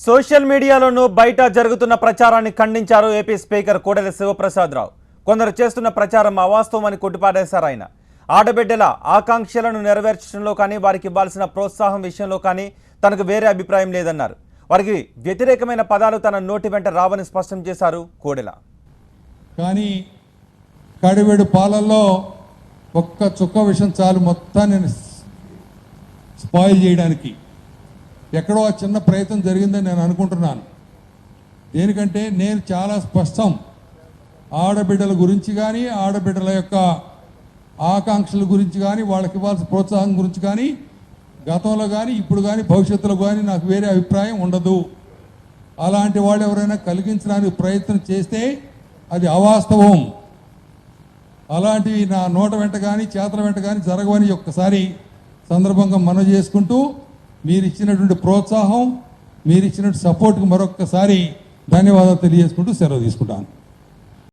Social మీడియాలోనూ బయట జరుగుతున్న ప్రచారాన్ని ఖండించారు ఏపీ స్పీకర్ కోడెల శివప్రసాదరావు. కొందరు చేస్తున్న ప్రచారం అవాస్తవమని కొట్టిపారేశారు ఆయన. ఆడబిడ్డల ఆకాంక్షలను నెరవేర్చడంలో కానీ వారికి ఇవ్వాల్సిన ప్రోత్సాహం విషయంలో కానీ తనకు వేరే అభిప్రాయం లేదన్నారు. వారికి వ్యతిరేకమైన పదాలు తన నోటి వెంట రావని స్పష్టం చేశారు కోడెల. కానీ కడివెడు పాలల్లో ఒక్క చుక్క విషయం చాలు మొత్తాన్ని స్పాయిల్ చేయడానికి. ఎక్కడో చిన్న ప్రయత్నం జరిగిందని నేను అనుకుంటున్నాను. దేనికంటే నేను చాలా స్పష్టం. ఆడబిడ్డల గురించి కానీ, ఆడబిడ్డల యొక్క ఆకాంక్షల గురించి కానీ, వాళ్ళకి ఇవ్వాల్సిన ప్రోత్సాహం గురించి కానీ గతంలో కానీ ఇప్పుడు కానీ భవిష్యత్తులో కానీ నాకు వేరే అభిప్రాయం ఉండదు. అలాంటి వాళ్ళు ఎవరైనా కలిగించడానికి ప్రయత్నం చేస్తే అది అవాస్తవం. అలాంటివి నా నోట వెంట కానీ చేతల వెంట కానీ జరగవని ఒక్కసారి సందర్భంగా మనవి చేసుకుంటూ, మీరు ఇచ్చినటువంటి ప్రోత్సాహం, మీరు ఇచ్చినటువంటి సపోర్ట్కి మరొక్కసారి ధన్యవాదాలు తెలియజేసుకుంటూ సెలవు తీసుకుంటాను.